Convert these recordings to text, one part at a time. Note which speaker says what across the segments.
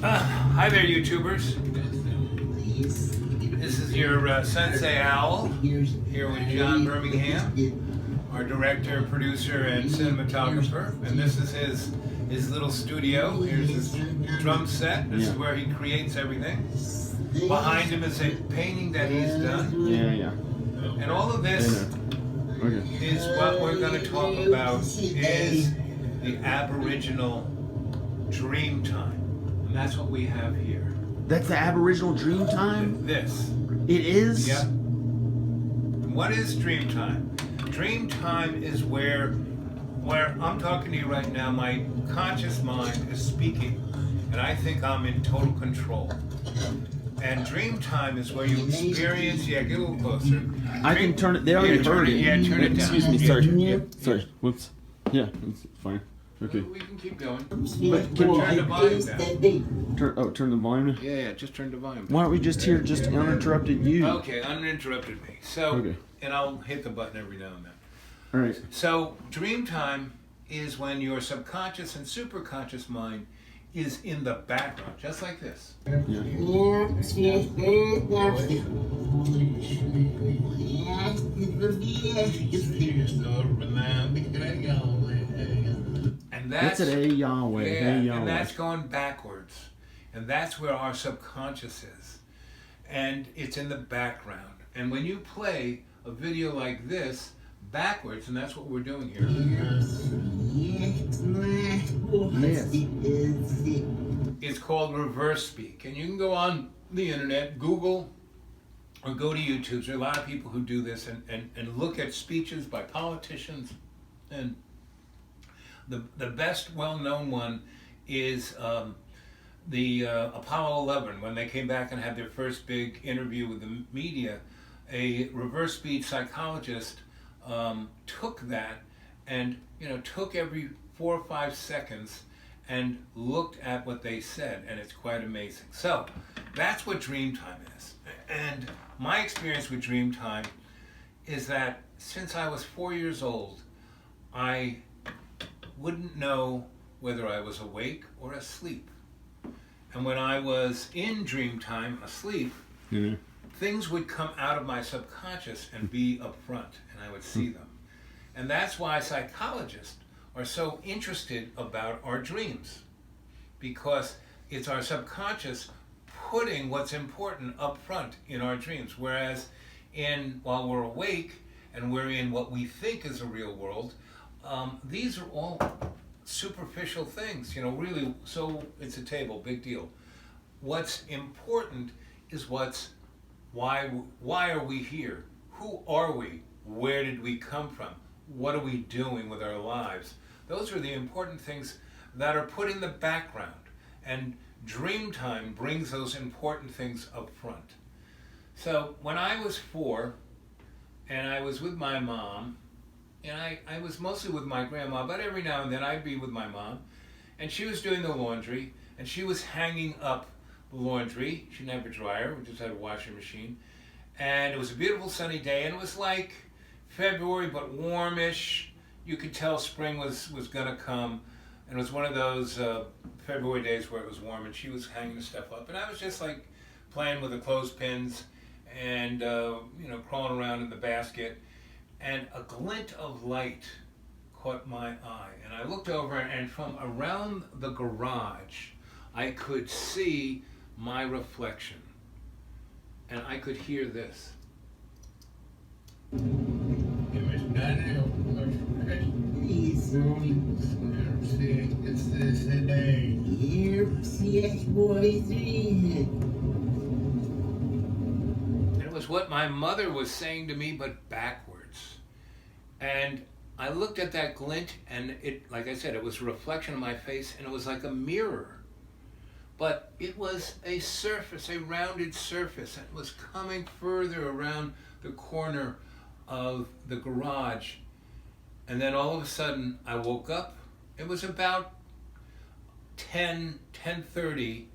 Speaker 1: Hi there, YouTubers. This is your Sensei Owl here with John Birmingham, our director, producer, and cinematographer. And this is his little studio. Here's his drum set. This is where he creates everything. Behind him is a painting that he's done.
Speaker 2: Yeah.
Speaker 1: And all of this is what we're going to talk about is the Aboriginal dream time. And that's what we have here.
Speaker 2: That's the Aboriginal dream time?
Speaker 1: This.
Speaker 2: It is?
Speaker 1: Yep. What is dream time? Dream time is where I'm talking to you right now, my conscious mind is speaking, and I think I'm in total control. And dream time is where you experience, get a little closer.
Speaker 2: I can turn it, they already heard it.
Speaker 1: Yeah, turn it down.
Speaker 2: Excuse me, sorry. Sorry, whoops. Yeah, it's fine. Okay.
Speaker 1: We can keep going.
Speaker 2: But
Speaker 1: Turn the volume down.
Speaker 2: Turn the volume down?
Speaker 1: Yeah, just turn the volume down.
Speaker 2: Why don't we just hear just uninterrupted you?
Speaker 1: Okay, uninterrupted me. So, and I'll hit the button every now and then.
Speaker 2: All right.
Speaker 1: So, dream time is when your subconscious and superconscious mind is in the background, just like this.
Speaker 2: Yeah.
Speaker 1: And that's
Speaker 2: it, hey Yahweh,
Speaker 1: yeah,
Speaker 2: hey Yahweh.
Speaker 1: And that's going backwards. And that's where our subconscious is. And it's in the background. And when you play a video like this backwards, and that's what we're doing here.
Speaker 2: Yes.
Speaker 1: It's called reverse speak. And you can go on the internet, Google, or go to YouTube. There are a lot of people who do this and look at speeches by politicians. And the best well-known one is the Apollo 11, when they came back and had their first big interview with the media. A reverse speech psychologist took that and took every 4 or 5 seconds and looked at what they said, and it's quite amazing. So that's what dream time is. And my experience with dream time is that since I was 4 years old, I wouldn't know whether I was awake or asleep. And when I was in dream time, asleep, things would come out of my subconscious and be up front, and I would see them. And that's why psychologists are so interested about our dreams, because it's our subconscious putting what's important up front in our dreams, whereas while we're awake and we're in what we think is a real world, these are all superficial things, really. So it's a table, big deal. What's important is why are we here? Who are we? Where did we come from? What are we doing with our lives? Those are the important things that are put in the background. And dream time brings those important things up front. So when I was 4 and I was with my mom, and I was mostly with my grandma, but every now and then I'd be with my mom, and she was doing the laundry, and she was hanging up the laundry. She didn't have a dryer, we just had a washing machine. And it was a beautiful sunny day, and it was like February, but warmish. You could tell spring was gonna come, and it was one of those February days where it was warm, and she was hanging the stuff up, and I was just like playing with the clothespins and crawling around in the basket, and a glint of light caught my eye, and I looked over, and from around the garage I could see my reflection, and I could hear this. It was what my mother was saying to me, but backwards. And I looked at that glint, and it, like I said, it was a reflection of my face, and it was like a mirror. But it was a surface, a rounded surface, and it was coming further around the corner of the garage. And then all of a sudden, I woke up. It was about 10:30,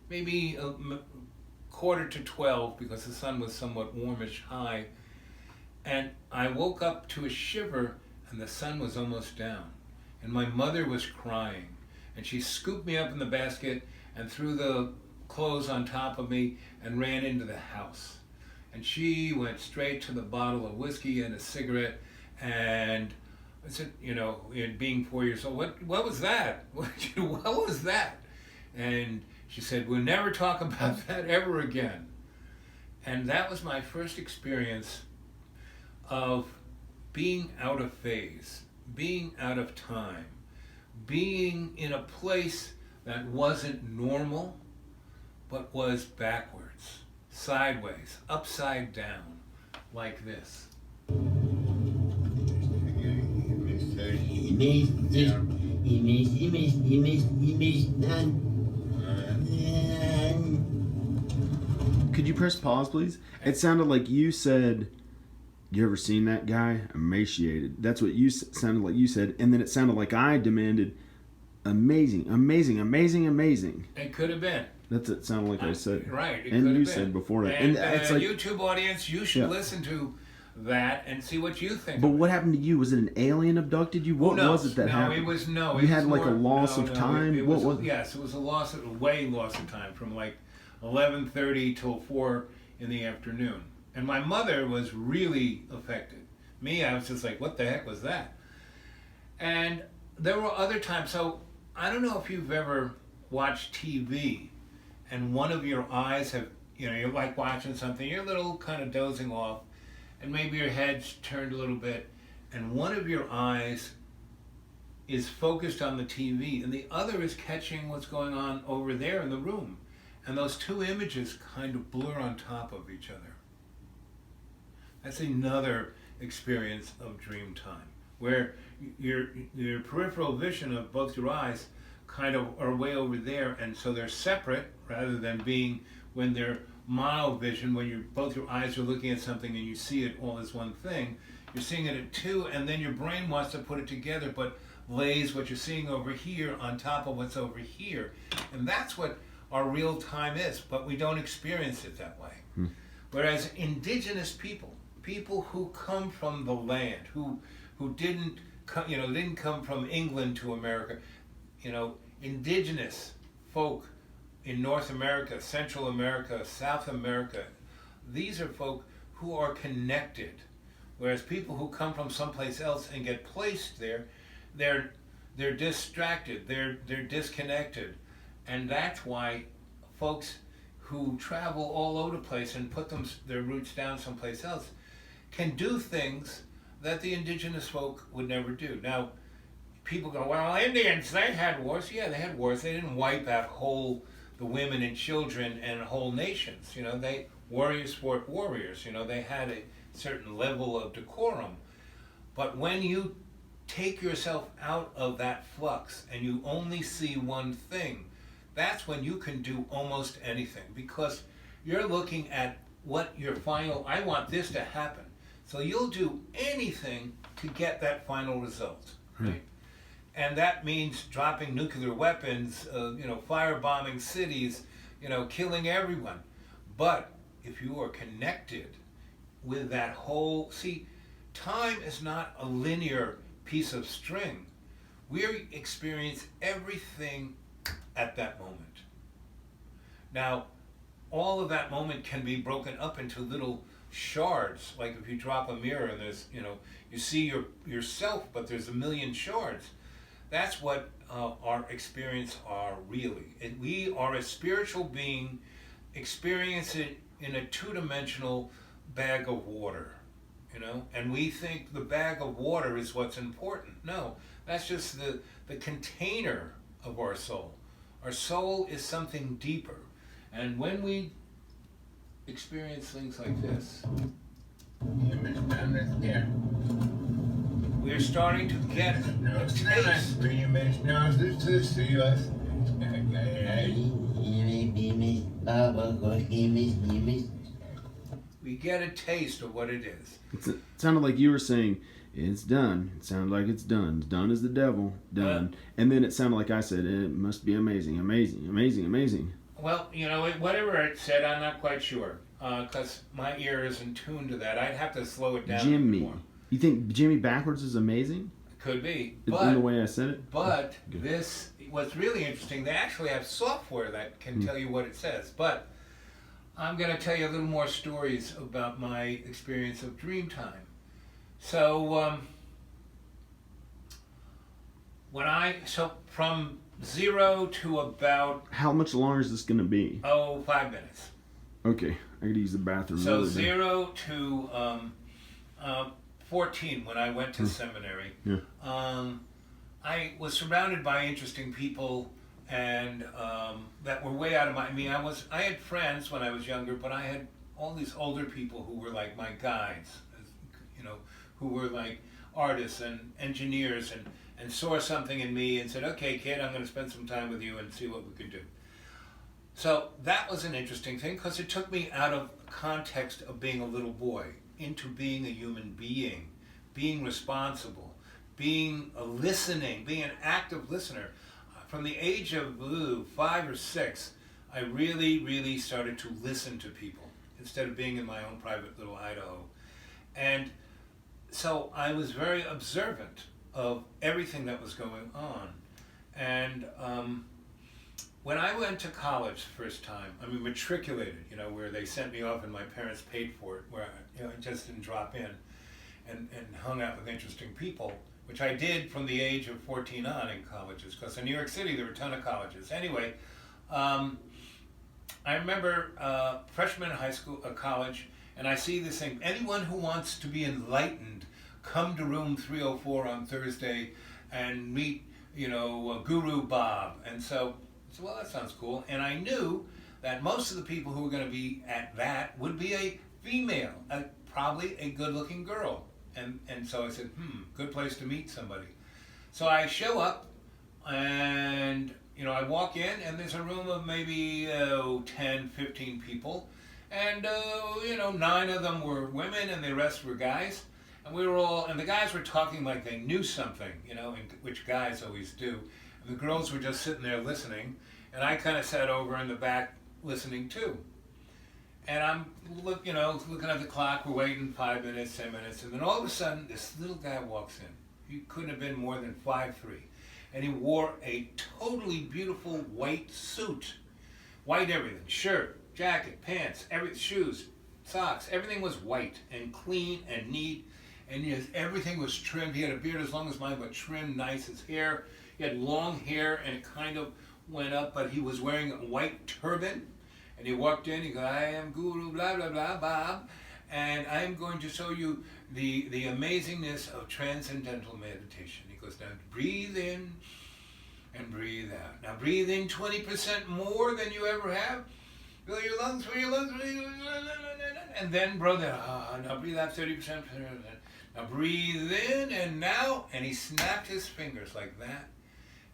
Speaker 1: maybe a quarter to 12, because the sun was somewhat warmish high. And I woke up to a shiver, and the sun was almost down. And my mother was crying. And she scooped me up in the basket, and threw the clothes on top of me and ran into the house. And she went straight to the bottle of whiskey and a cigarette, and I said, being 4 years old, what was that? What was that? And she said, we'll never talk about that ever again. And that was my first experience of being out of phase, being out of time, being in a place that wasn't normal, but was backwards, sideways, upside down, like this.
Speaker 2: Could you press pause, please? It sounded like you said, you ever seen that guy? Emaciated. That's what you sounded like you said. And then it sounded like I demanded, amazing, amazing, amazing, amazing.
Speaker 1: It could have been.
Speaker 2: That's what it sounded like I said.
Speaker 1: Right. It
Speaker 2: and
Speaker 1: could
Speaker 2: you
Speaker 1: have been.
Speaker 2: said before that.
Speaker 1: And
Speaker 2: it's like,
Speaker 1: YouTube audience, you should listen to that and see what you think.
Speaker 2: But
Speaker 1: of
Speaker 2: what
Speaker 1: it.
Speaker 2: happened to you? Was it an alien abducted you? What was it that happened? You had like a loss of time? What was it?
Speaker 1: Yes, it was a loss of time from like 11:30 till 4 in the afternoon. And my mother was really affected. Me, I was just like, what the heck was that? And there were other times. So I don't know if you've ever watched TV and one of your eyes have, you're like watching something, you're a little kind of dozing off, and maybe your head's turned a little bit, and one of your eyes is focused on the TV, and the other is catching what's going on over there in the room. And those two images kind of blur on top of each other. That's another experience of dream time, where your peripheral vision of both your eyes kind of are way over there, and so they're separate rather than being when they're monovision, when both your eyes are looking at something and you see it all as one thing. You're seeing it at two, and then your brain wants to put it together, but lays what you're seeing over here on top of what's over here. And that's what our real time is, but we don't experience it that way. Whereas indigenous people who come from the land, who didn't come from England to America, indigenous folk in North America, Central America, South America, these are folk who are connected. Whereas people who come from someplace else and get placed there, they're distracted, they're disconnected. And that's why folks who travel all over the place and put their roots down someplace else can do things that the indigenous folk would never do. Now, people go, well, Indians, they had wars. Yeah, they had wars. They didn't wipe out the women and children and whole nations. Warriors fought warriors. They had a certain level of decorum. But when you take yourself out of that flux and you only see one thing, that's when you can do almost anything, because you're looking at what your final, I want this to happen. So you'll do anything to get that final result, right? And that means dropping nuclear weapons, firebombing cities, killing everyone. But if you are connected with that whole, time is not a linear piece of string. We experience everything at that moment. Now, all of that moment can be broken up into little shards. Like if you drop a mirror and there's, you see yourself, but there's a million shards. That's what our experience are really. And we are a spiritual being experiencing in a two-dimensional bag of water, and we think the bag of water is what's important. No, that's just the container of our soul. Our soul is something deeper. And when we experience things like this, we're starting to get a taste. We get a taste of what it is.
Speaker 2: It sounded like you were saying, it's done. It sounded like it's done. Done is the devil. Done. And then it sounded like I said, it must be amazing, amazing, amazing, amazing.
Speaker 1: Well, whatever it said, I'm not quite sure, because my ear isn't tuned to that. I'd have to slow it down.
Speaker 2: Jimmy. More. You think Jimmy backwards is amazing?
Speaker 1: Could be.
Speaker 2: In the way I said it?
Speaker 1: But this, what's really interesting, they actually have software that can tell you what it says. But I'm going to tell you a little more stories about my experience of dream time. So from 0 to about
Speaker 2: How much longer is this going to be?
Speaker 1: 5 minutes.
Speaker 2: Okay, I gotta use the bathroom.
Speaker 1: So
Speaker 2: really bad.
Speaker 1: 0 to 14 when I went to seminary.
Speaker 2: Yeah.
Speaker 1: I was surrounded by interesting people and that were way out of my. I had friends when I was younger, but I had all these older people who were like my guides, who were like artists and engineers and saw something in me and said, "Okay, kid, I'm going to spend some time with you and see what we can do." So that was an interesting thing because it took me out of context of being a little boy into being a human being responsible, being an active listener. From the age of 5 or 6, I really, really started to listen to people instead of being in my own private little Idaho. And so I was very observant of everything that was going on. And when I went to college the first time, matriculated, where they sent me off and my parents paid for it, where I just didn't drop in and hung out with interesting people, which I did from the age of 14 on in colleges, because in New York City there were a ton of colleges. Anyway, I remember freshman in high school, college, and I see this thing, anyone who wants to be enlightened, come to room 304 on Thursday and meet, Guru Bob. And so I said, well, that sounds cool. And I knew that most of the people who were going to be at that would be a female, probably a good-looking girl. And so I said, good place to meet somebody. So I show up, and I walk in, and there's a room of maybe 10, 15 people, and 9 of them were women, and the rest were guys. And the guys were talking like they knew something, which guys always do. And the girls were just sitting there listening, and I kind of sat over in the back listening too. And I'm looking at the clock, we're waiting 5 minutes, 10 minutes, and then all of a sudden this little guy walks in. He couldn't have been more than 5'3", and he wore a totally beautiful white suit. White everything, shirt, jacket, pants, shoes, socks, everything was white and clean and neat, and everything was trimmed. He had a beard as long as mine, but trimmed nice. His hair, he had long hair, and it kind of went up, but he was wearing a white turban. And he walked in, he goes, I am Guru, blah, blah, blah, Bob, and I am going to show you the amazingness of transcendental meditation. He goes, now breathe in and breathe out. Now breathe in 20% more than you ever have. Fill your lungs, and then brother, now breathe out 30%. Now breathe in and he snapped his fingers like that.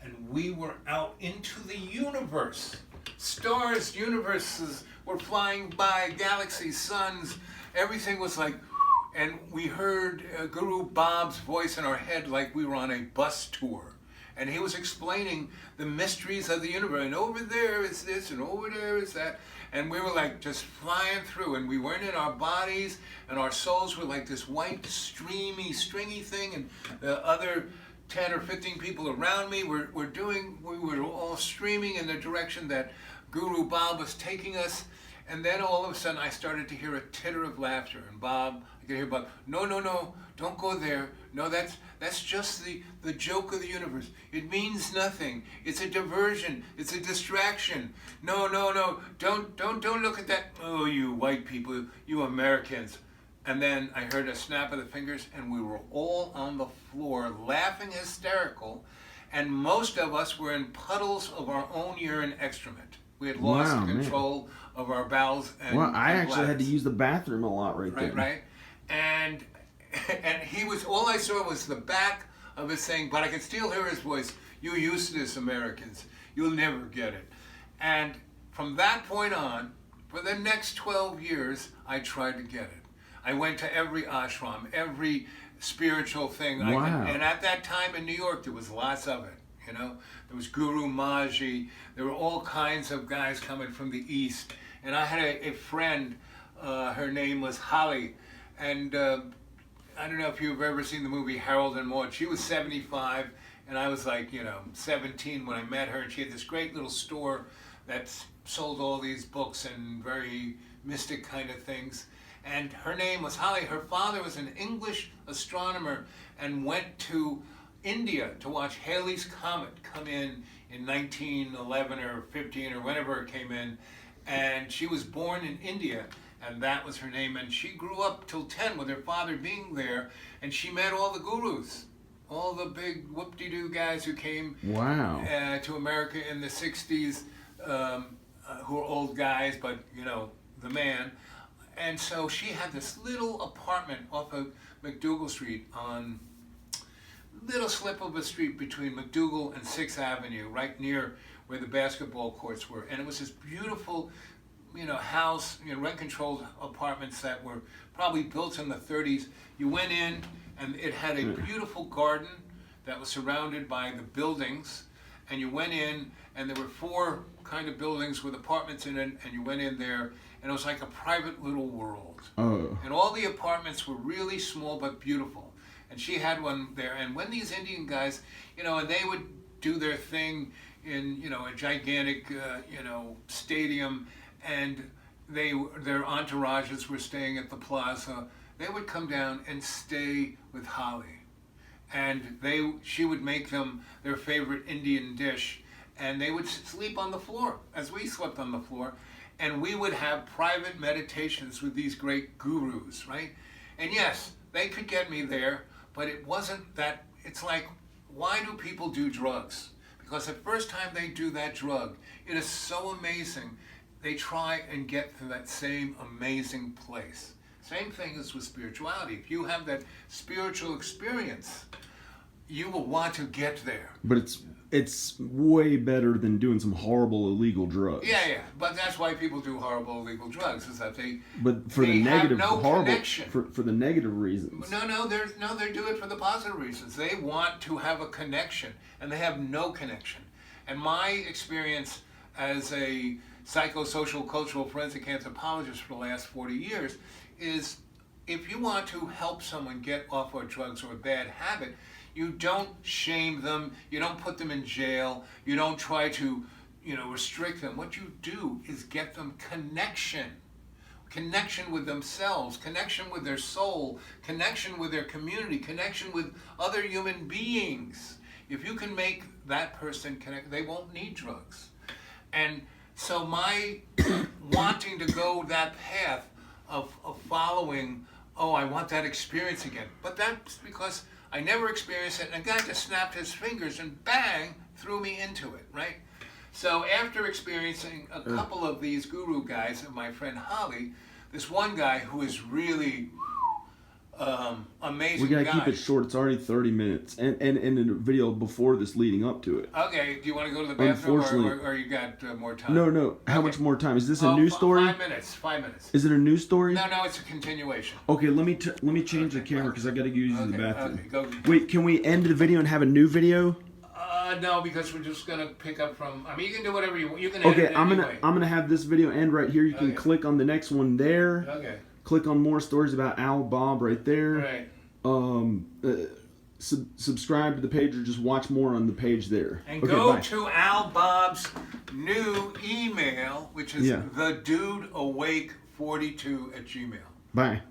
Speaker 1: And we were out into the universe. Stars, universes were flying by, galaxies, suns, everything was like, and we heard Guru Bob's voice in our head like we were on a bus tour. And he was explaining the mysteries of the universe. And over there is this, and over there is that. And we were like just flying through, and we weren't in our bodies, and our souls were like this white, streamy, stringy thing, and the other 10 or 15 people around me we were all streaming in the direction that Guru Bob was taking us. And then all of a sudden I started to hear a titter of laughter, and I could hear Bob, no, don't go there. No, that's just the joke of the universe. It means nothing. It's a diversion. It's a distraction. No, don't look at that. Oh, you white people, you Americans. And then I heard a snap of the fingers, and we were all on the floor laughing hysterical, and most of us were in puddles of our own urine excrement. We had lost control of our bowels and
Speaker 2: I actually
Speaker 1: bladders.
Speaker 2: had to use the bathroom a lot right there.
Speaker 1: Right. And he was, all I saw was the back of his thing, but I could still hear his voice. You used to this, Americans. You'll never get it. And from that point on, for the next 12 years, I tried to get it. I went to every ashram, every spiritual thing. And at that time in New York, there was lots of it. There was Guru Maji. There were all kinds of guys coming from the East. And I had a friend, her name was Holly. And I don't know if you've ever seen the movie Harold and Maude. She was 75, and I was like, 17 when I met her, and she had this great little store that sold all these books and very mystic kind of things. And her name was Holly. Her father was an English astronomer and went to India to watch Halley's Comet come in 1911 or 15 or whenever it came in. And she was born in India, and that was her name. And she grew up till 10 with her father being there, and she met all the gurus, all the big whoop-de-doo guys who came to America in the 60s, who are old guys, but, the man. And so she had this little apartment off of McDougal Street on little slip of a street between McDougal and 6th Avenue, right near where the basketball courts were. And it was this beautiful, house, rent-controlled apartments that were probably built in the 30s. You went in, and it had a beautiful garden that was surrounded by the buildings. And you went in, and there were 4 kind of buildings with apartments in it, and you went in there, and it was like a private little world.
Speaker 2: Oh.
Speaker 1: And all the apartments were really small but beautiful. And she had one there. And when these Indian guys, and they would do their thing in, a gigantic, stadium, and their entourages were staying at the plaza, they would come down and stay with Holly. And she would make them their favorite Indian dish, and they would sleep on the floor, as we slept on the floor. And we would have private meditations with these great gurus, right? And yes, they could get me there, but it wasn't that. It's like, why do people do drugs? Because the first time they do that drug, it is so amazing. They try and get to that same amazing place. Same thing as with spirituality. If you have that spiritual experience, you will want to get there.
Speaker 2: But it's way better than doing some horrible illegal drugs.
Speaker 1: Yeah. But that's why people do horrible illegal drugs, is that they.
Speaker 2: But for
Speaker 1: they
Speaker 2: the negative,
Speaker 1: have no
Speaker 2: horrible,
Speaker 1: connection.
Speaker 2: for the negative reasons.
Speaker 1: No, they do it for the positive reasons. They want to have a connection, and they have no connection. And my experience as a psychosocial cultural forensic anthropologist for the last 40 years is, if you want to help someone get off of drugs or a bad habit, you don't shame them, you don't put them in jail, you don't try to, restrict them. What you do is get them connection with themselves, connection with their soul, connection with their community, connection with other human beings. If you can make that person connect, they won't need drugs. And so my wanting to go that path of following, I want that experience again. But that's because I never experienced it, and a guy just snapped his fingers and bang, threw me into it, right? So after experiencing a couple of these guru guys and my friend Holly, this one guy who is really amazing.
Speaker 2: We gotta
Speaker 1: guy.
Speaker 2: keep it short. It's already 30 minutes, and in a video before this leading up to it.
Speaker 1: Okay, do you want to go to the bathroom, or you got more time?
Speaker 2: No. How much more time? Is this a new story?
Speaker 1: 5 minutes.
Speaker 2: Is it a new story?
Speaker 1: No, it's a continuation.
Speaker 2: Okay, let me change the camera because I gotta go use the bathroom.
Speaker 1: Okay, go.
Speaker 2: Wait, can we end the video and have a new video?
Speaker 1: No, because we're just gonna pick up from. I mean, you can do whatever you want. You can edit it
Speaker 2: I'm
Speaker 1: anyway.
Speaker 2: gonna have this video end right here. You can click on the next one there.
Speaker 1: Okay.
Speaker 2: Click on more stories about Al Bob right there.
Speaker 1: Right.
Speaker 2: Subscribe to the page or just watch more on the page there.
Speaker 1: And go to Al Bob's new email, which is thedudeawake42@gmail.com.
Speaker 2: Bye.